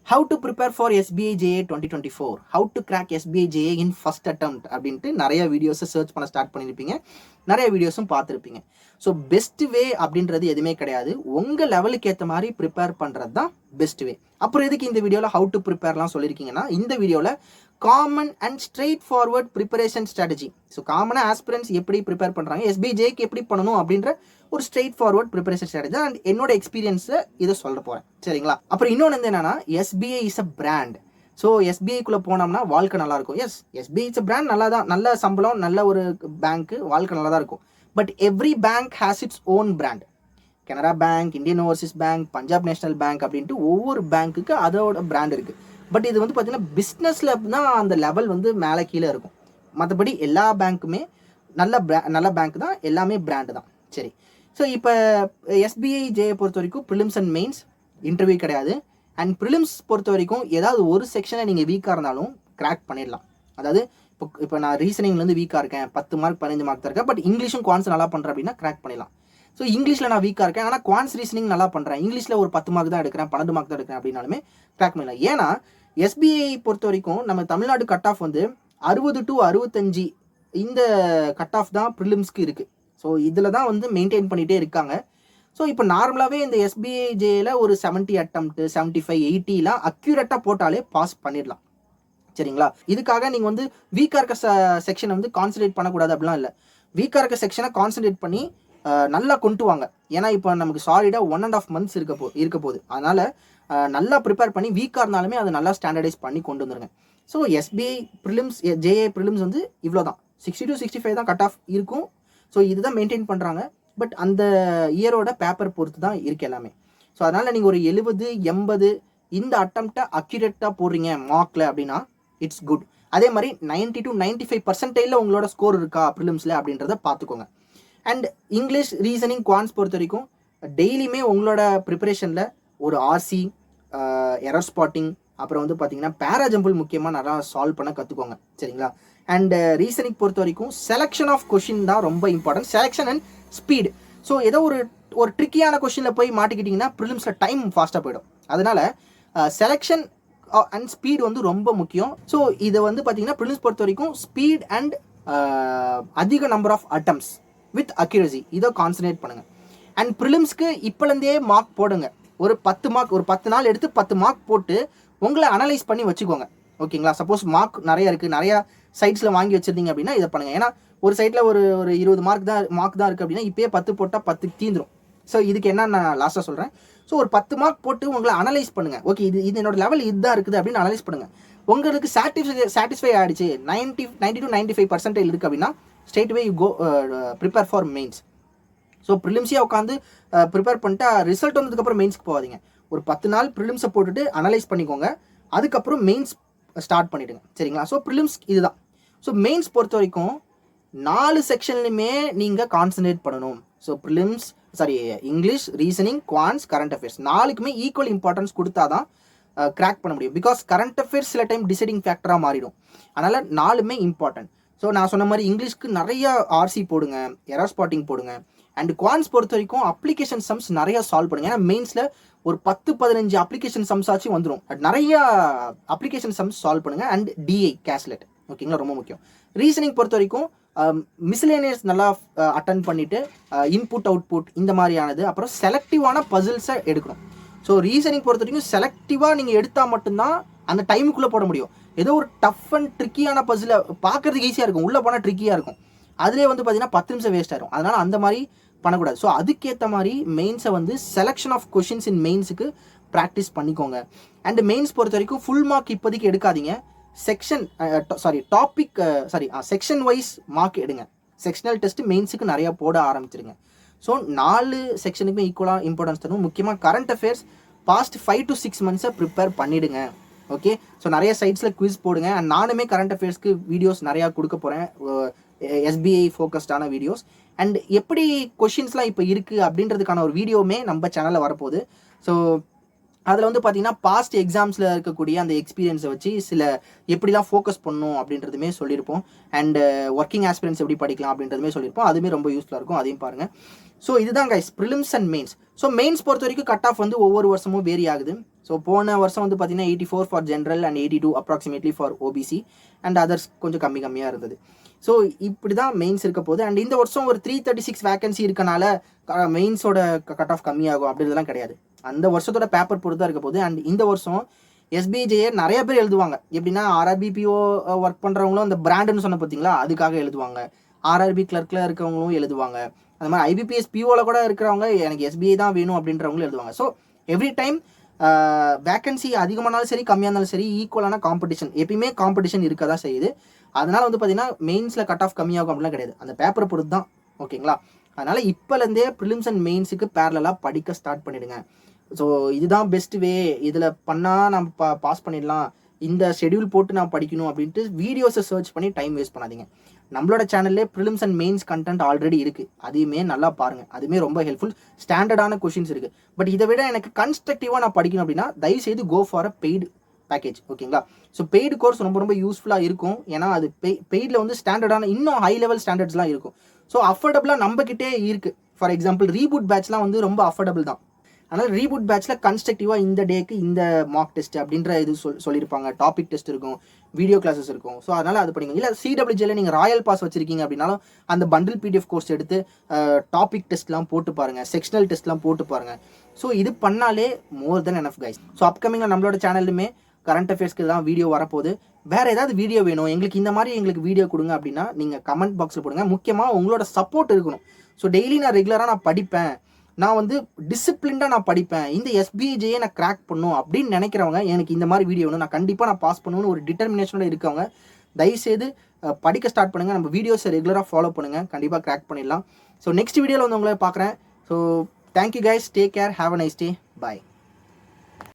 How to prepare for SBI JA 2024, how to crack SBI JA in first attempt அப்படின்ட்டு நிறைய வீடியோஸை search பண்ண start பண்ணியிருப்பீங்க, நிறைய வீடியோஸும் பார்த்துருப்பீங்க. ஸோ பெஸ்ட் வே அப்படின்றது எதுவுமே கிடையாது. உங்கள் லெவலுக்கு ஏற்ற மாதிரி ப்ரிப்பேர் பண்ணுறது தான் பெஸ்ட் வே. அப்புறம் எதுக்கு இந்த வீடியோவில் ஹவு டு ப்ரிப்பேர்லாம் சொல்லியிருக்கீங்கன்னா, இந்த வீடியோவில் common and straight forward preparation strategy. So காமனாக ஆஸ்பிரன்ஸ் எப்படி ப்ரிப்பேர் பண்ணுறாங்க, SBI JAக்கு எப்படி பண்ணணும் அப்படின்ற ஒரு straight forward preparation strategy and என்னோட எக்ஸ்பீரியன்ஸை இதை சொல்ல போகிறேன், சரிங்களா? அப்புறம் இன்னொன்று வந்து என்னன்னா, SBI is a brand. So எஸ்பிஐக்குள்ளே போனோம்னா வாழ்க்கை நல்லாயிருக்கும். Yes, SBI it's a brand, நல்லா தான், நல்ல சம்பளம், நல்ல ஒரு பேங்க்கு, வாழ்க்கை நல்லா தான் இருக்கும். But every bank has its own brand. Canara bank, Indian Overseas bank, Punjab national bank அப்படின்ட்டு ஒவ்வொரு பேங்க்குக்கு அதோட பிராண்ட் இருக்குது. பட் இது வந்து பார்த்தீங்கன்னா பிஸ்னஸில் தான் அந்த லெவல் வந்து மேலே கீழே இருக்கும். மற்றபடி எல்லா பேங்க்குமே நல்ல பேங்க் தான், எல்லாமே பிராண்டு தான். சரி, ஸோ இப்போ SBI JA பொறுத்த வரைக்கும் ப்ரிலிம்ஸ் அண்ட் மெயின்ஸ் இன்டர்வியூ கிடையாது. அண்ட் ப்ரிலிம்ஸ் பொறுத்த வரைக்கும் ஏதாவது ஒரு செக்ஷனை நீங்கள் வீக்காக இருந்தாலும் கிராக் பண்ணிடலாம். அதாவது இப்போ நான் ரீசனிங்லேருந்து வீக்காக இருக்கேன், 10 மார்க் 15 மார்க் தான் இருக்கேன், பட் இங்கிலீஷும் குவான்ஸ் நல்லா பண்ணுறேன் அப்படின்னா கிராக் பண்ணிடலாம். ஸோ இங்கிலீஷில் நான் வீக்காக இருக்கேன், ஆனால் குவான்ஸ் ரீசனிங் நல்லா பண்ணுறேன், இங்கிலீஷில் ஒரு 10 மார்க் தான் எடுக்கிறேன், 12 மார்க் தான் எடுக்கிறேன் அப்படின்னாலுமே கிராக் பண்ணிடலாம். ஏன்னா SBI பொறுத்த வரைக்கும் நம்ம தமிழ்நாடு கட் ஆஃப் வந்து 60 to 65 இந்த கட் ஆஃப் தான் ப்ரிலிம்ஸ்க்கு இருக்குது. ஸோ இதில் தான் வந்து மெயின்டைன் பண்ணிகிட்டே இருக்காங்க. ஸோ இப்போ நார்மலாகவே இந்த SBI JAல ஒரு 70 அட்டம்ப்ட் 75 80லாம் அக்யூரேட்டாக போட்டாலே பாஸ் பண்ணிடலாம், சரிங்களா? இதுக்காக நீங்கள் வந்து வீக்காக இருக்க செக்ஷனை வந்து கான்சன்ட்ரேட் பண்ணக்கூடாது அப்படிலாம் இல்லை. வீக்காக இருக்க செக்ஷனை கான்சன்ட்ரேட் பண்ணி நல்லா கொண்டு வாங்க. ஏன்னா இப்போ நமக்கு சாலிடாக 1.5 months இருக்க போகுது. அதனால் நல்லா ப்ரிப்பேர் பண்ணி வீக்காக இருந்தாலுமே அதை நல்லா ஸ்டாண்டர்டைஸ் பண்ணி கொண்டு வந்துருங்க. So SBI prelims JA prelims வந்து இவ்வளோ தான், 60 to 65 தான் கட் ஆஃப் இருக்கும். ஸோ இதுதான் மெயின்டைன் பண்ணுறாங்க. பட் அந்த இயரோட பேப்பர் பொறுத்து தான் இருக்குது எல்லாமே. ஸோ அதனால் நீங்கள் ஒரு 70 80 இந்த அட்டம்ப்டை அக்யூரேட்டாக போடுறீங்க மார்க்கில் அப்படின்னா இட்ஸ் குட். அதே மாதிரி 90 to 95% உங்களோட ஸ்கோர் இருக்கா ப்ரிலிம்ஸில் அப்படின்றத பார்த்துக்கோங்க. அண்ட் இங்கிலீஷ் ரீசனிங் குவான்ஸ் பொறுத்த வரைக்கும் டெய்லியுமே உங்களோட ப்ரிப்பரேஷனில் ஒரு RC, எரர் ஸ்பாட்டிங், அப்புறம் வந்து பார்த்தீங்கன்னா பேராஜம்பிள் முக்கியமாக நல்லா சால்வ் பண்ண கற்றுக்கோங்க, சரிங்களா? அண்ட் ரீசனிங் பொறுத்த வரைக்கும் செலெக்ஷன் ஆஃப் கொஷின் தான் ரொம்ப important. Selection and speed. So ஏதோ ஒரு ட்ரிக்கியான கொஷினில் போய் மாட்டிக்கிட்டிங்கன்னா ப்ரிலிம்ஸில் டைம் ஃபாஸ்ட்டாக போயிடும். அதனால் செலெக்ஷன் அண்ட் ஸ்பீட் வந்து ரொம்ப முக்கியம். ஸோ இதை வந்து பார்த்தீங்கன்னா ப்ரிலிம்ஸ் பொறுத்த வரைக்கும் ஸ்பீட் அண்ட் அதிக number of attempts with accuracy இதை கான்சன்ட்ரேட் பண்ணுங்கள். அண்ட் ப்ரிலிம்ஸ்க்கு இப்போலேருந்தே மார்க் போடுங்க. ஒரு 10 மார்க், ஒரு 10 நாள் எடுத்து 10 மார்க் போட்டு உங்களை அனலைஸ் பண்ணி வச்சுக்கோங்க, ஓகேங்களா? சப்போஸ் மார்க் நிறையா இருக்குது, நிறையா சைட்ஸில் வாங்கி வச்சுருந்தீங்க அப்படின்னா இதை பண்ணுங்கள். ஏன்னா ஒரு சைட்டில் ஒரு 20 மார்க் தான் இருக்குது அப்படின்னா இப்போயே 10 போட்டால் 10 தீந்துடும். ஸோ இதுக்கு என்ன நான் லாஸ்ட்டாக சொல்கிறேன். ஸோ ஒரு 10 மார்க் போட்டு உங்களை அனலைஸ் பண்ணுங்கள். ஓகே, இது என்னோட லெவல் இதுதான் இருக்குது அப்படின்னு அனலைஸ் பண்ணுங்கள். உங்களுக்கு சாட்டிஸ்ஃபை ஆகிடுச்சு, 90 to 95% இருக்குது அப்படின்னா straight way you go prepare for mains. So ப்ரிலிம்ஸே உட்காந்து ப்ரிப்பேர் பண்ணிட்டு ரிசல்ட் வந்ததுக்கப்புறம் மெயின்ஸ்க்கு போகாதீங்க. ஒரு 10 நாள் ப்ரிலிம்ஸை போட்டுட்டு அனலைஸ் பண்ணிக்கோங்க, அதுக்கப்புறம் மெயின்ஸ் ஸ்டார்ட் பண்ணிவிடுங்க, சரிங்களா? ஸோ ப்ரிலிம்ஸ் இதுதான். ஸோ மெயின்ஸ் பொறுத்த வரைக்கும் 4 செக்ஷன்லையுமே நீங்கள் கான்சன்ட்ரேட் பண்ணணும். So prelims English, reasoning, quants, current affairs 4க்குமே ஈக்குவல் இம்பார்ட்டன்ஸ் கொடுத்தா தான் கிராக் பண்ண முடியும். பிகாஸ் கரண்ட் அஃபேர்ஸ் சில டைம் டிசைடிங் ஃபேக்டராக மாறிடும். அதனால் 4மே இம்பார்ட்டன்ட். ஸோ நான் சொன்ன மாதிரி இங்கிலீஷ்க்கு நிறையா RC போடுங்க, எரர் ஸ்பாட்டிங் போடுங்க. அண்ட் குவான்ஸ் பொறுத்த வரைக்கும் அப்ளிகேஷன் சம்ஸ் நிறையா சால்வ் பண்ணுங்க. ஏன்னா மெயின்ஸில் ஒரு 10-15 அப்ளிகேஷன் சம்ஸ் ஆச்சு வந்துடும். நிறையா அப்ளிகேஷன் சம்ஸ் சால்வ் பண்ணுங்கள். அண்ட் DI கேஸ்லெட், ஓகேங்களா, ரொம்ப முக்கியம். ரீசனிங் பொறுத்த வரைக்கும் மிஸ்லேனியஸ் நல்லா அட்டன் பண்ணிவிட்டு இன்புட் அவுட்புட் இந்த மாதிரியானது, அப்புறம் செலக்டிவான பசில்ஸை எடுக்கணும். ஸோ ரீசனிங் பொறுத்த வரைக்கும் செலக்டிவாக நீங்கள் எடுத்தால் மட்டும்தான் அந்த டைமுக்குள்ளே போட முடியும். ஏதோ ஒரு டஃப் அண்ட் ட்ரிக்கியான பசிலை பார்க்குறதுக்கு ஈஸியாக இருக்கும், உள்ளே போனால் ட்ரிக்கியாக இருக்கும், அதிலே வந்து பார்த்தீங்கன்னா 10 நிமிஷம் வேஸ்ட் ஆயிரும். அதனால் அந்த மாதிரி பண்ணக்கூடாது. ஸோ அதுக்கேற்ற மாதிரி மெயின்ஸை வந்து செலெக்ஷன் ஆஃப் கொஷின்ஸ் இன் மெயின்ஸுக்கு ப்ராக்டிஸ் பண்ணிக்கோங்க. அண்ட் மெயின்ஸ் பொறுத்த வரைக்கும் ஃபுல் மார்க் இப்போதைக்கு எடுக்காதீங்க. செக்ஷன் வைஸ் மார்க் எடுங்க. செக்ஷனல் டெஸ்ட் மெயின்ஸுக்கு நிறையா போட ஆரம்பிச்சிருங்க. ஸோ 4 செக்ஷனுக்குமே ஈக்குவலாக இம்பார்ட்டன்ஸ் தரும். முக்கியமாக current affairs past 5 to 6 months prepare பண்ணிவிடுங்க, ஓகே? ஸோ நிறைய சைட்ஸில் குவிஸ் போடுங்க. அண்ட் நானுமே கரண்ட் அஃபேர்ஸ்க்கு வீடியோஸ் நிறையா கொடுக்க போகிறேன், SBI ஃபோக்கஸ்டான வீடியோஸ். அண்ட் எப்படி கொஷின்ஸ்லாம் இப்போ இருக்குது அப்படின்றதுக்கான ஒரு வீடியோவுமே நம்ம சேனலில் வரப்போகுது. ஸோ அதில் வந்து பார்த்தீங்கன்னா பாஸ்ட் எக்ஸாம்ஸில் இருக்கக்கூடிய அந்த எக்ஸ்பீரியன்ஸை வச்சு சில எப்படிலாம் ஃபோக்கஸ் பண்ணணும் அப்படின்றதுமே சொல்லியிருப்போம். அண்ட் ஒர்க்கிங் ஆஸ்பிரன்ஸ் எப்படி படிக்கலாம் அப்படின்றதுமே சொல்லியிருப்போம். அதுவுமே ரொம்ப யூஸ்ஃபுல்லாக இருக்கும், அதையும் பாருங்கள். ஸோ இதுதான் guys prelims and mains. So mains பொறுத்த வரைக்கும் கட் ஆஃப் வந்து ஒவ்வொரு வருஷமும் வேரி ஆகுது. ஸோ போன வருஷம் வந்து பார்த்தீங்கன்னா 84 for general and 82 approximately for OBC and others கொஞ்சம் கம்மியாக இருந்தது. ஸோ இப்படி தான் மெயின்ஸ் இருக்க போகுது. அண்ட் இந்த வருஷம் ஒரு 336 வேகன்சி இருக்கனால மெயின்ஸோட கட் ஆஃப் கம்மியாகும் அப்படின்றதுலாம் கிடையாது. அந்த வருஷத்தோட பேப்பர் பொறுத்து தான் இருக்க போகுது. அண்ட் இந்த வருஷம் எஸ்பிஜேஏ நிறைய பேர் எழுதுவாங்க. எப்படின்னா ஆர்ஆர்பிபிஓ ஒர்க் பண்ணுறவங்களும் அந்த பிராண்டுன்னு சொன்ன பார்த்தீங்களா, அதுக்காக எழுதுவாங்க. ஆர்ஆர்பி கிளர்க்கில் இருக்கவங்களும் எழுதுவாங்க. அது மாதிரி ஐபிபிஎஸ் பிஓவில் கூட இருக்கிறவங்க எனக்கு எஸ்பிஐ தான் வேணும் அப்படின்றவங்களும் எழுதுவாங்க. ஸோ எவ்ரி டைம் வேகன்சி அதிகமானாலும் சரி கம்மியாக இருந்தாலும் சரி ஈக்குவலான காம்படிஷன், எப்பயுமே காம்படிஷன் இருக்க தான் செய்யுது. அதனால் வந்து பார்த்தீங்கன்னா மெயின்ஸில் கட் ஆஃப் கம்மியாகும் அப்படிலாம் கிடையாது. அந்த பேப்பரை பொறுத்து தான். ஓகேங்களா? அதனால் இப்போலேருந்தே ப்ரிலிம்ஸ் அண்ட் மெயின்ஸுக்கு பேரலாக படிக்க ஸ்டார்ட் பண்ணிவிடுங்க. ஸோ இதுதான் பெஸ்ட் வே, இதில் பண்ணால் நம்ம பாஸ் பண்ணிடலாம், இந்த ஷெடியூல் போட்டு நான் படிக்கணும் அப்படின்ட்டு வீடியோஸை சர்ச் பண்ணி டைம் வேஸ்ட் பண்ணாதீங்க. நம்மளோட சேனல்லே prelims and mains content already இருக்குது, அதையுமே நல்லா பாருங்கள். அதுவுமே ரொம்ப ஹெல்ப்ஃபுல், ஸ்டாண்டர்டான கொஷின்ஸ் இருக்குது. பட் இதை விட எனக்கு கன்ஸ்ட்ரக்டிவாக நான் படிக்கணும் அப்படின்னா தயவுசெய்து go for a paid package. ஓகேங்களா? ஸோ பெய்டு கோர்ஸ் ரொம்ப ரொம்ப யூஸ்ஃபுல்லாக இருக்கும். ஏன்னா அது பெய்டில் வந்து ஸ்டாண்டர்டான இன்னும் ஹை லெவல் ஸ்டாண்டர்ட்ஸ்லாம் இருக்கும். ஸோ அஃபோர்டபுளாக நம்மக்கிட்டே இருக்குது. ஃபார் எக்ஸாம்பிள் ரீபூட் பேட்ச்லாம் வந்து ரொம்ப அஃபோர்டபுள் தான். அதனால் ரீபூட் பேட்ச்சில் கன்ஸ்ட்ரக்டிவாக இந்த டேக்கு இந்த மார்க் டெஸ்ட் அப்படின்ற இது சொல்லியிருப்பாங்க. டாபிக் டெஸ்ட் இருக்கும், வீடியோ கிளாஸஸ் இருக்கும். ஸோ அதனால் அது படிங்க. இல்லை சிடபிள்யூஜியில் நீங்கள் ராயல் பாஸ் வச்சிருக்கீங்க அப்படின்னாலும் அந்த பண்டில் பிடிஎஃப் கோர்ஸ் எடுத்து டாபிக் டெஸ்ட்லாம் போட்டு பாருங்கள், செக்ஷனல் டெஸ்ட்லாம் போட்டு பாருங்கள். ஸோ இது பண்ணாலே மோர் தென் எனஃப் கைஸ். ஸோ அப்கமிங்கில் நம்மளோட சேனலுமே கரண்ட் அஃபேர்ஸ்க்கு தான் வீடியோ வரப்போகுது. வேறு ஏதாவது வீடியோ வேணும் எங்களுக்கு, இந்த மாதிரி எங்களுக்கு வீடியோ கொடுங்க அப்படின்னா நீங்கள் கமெண்ட் பாக்ஸில் போடுங்க. முக்கியமாக உங்களோட சப்போர்ட் இருக்கணும். ஸோ டெய்லி நான் ரெகுலராக நான் படிப்பேன், நான் வந்து டிசிப்ளின்டாக நான் படிப்பேன், இந்த எஸ்பிஜேயை நான் கிராக் பண்ணும் அப்படின்னு நினைக்கிறவங்க எனக்கு இந்த மாதிரி வீடியோ வேணும், நான் கண்டிப்பாக நான் பாஸ் பண்ணுவேன்னு ஒரு டிட்டர்மினேஷனோட இருக்கவங்க தயவுசெய்து படிக்க ஸ்டார்ட் பண்ணுங்கள். நம்ம வீடியோஸை ரெகுலராக ஃபாலோ பண்ணுங்கள், கண்டிப்பாக கிராக் பண்ணிடலாம். ஸோ நெக்ஸ்ட் வீடியோவில் வந்து உங்களை பார்க்குறேன். So thank you guys, take care, have a nice day, bye.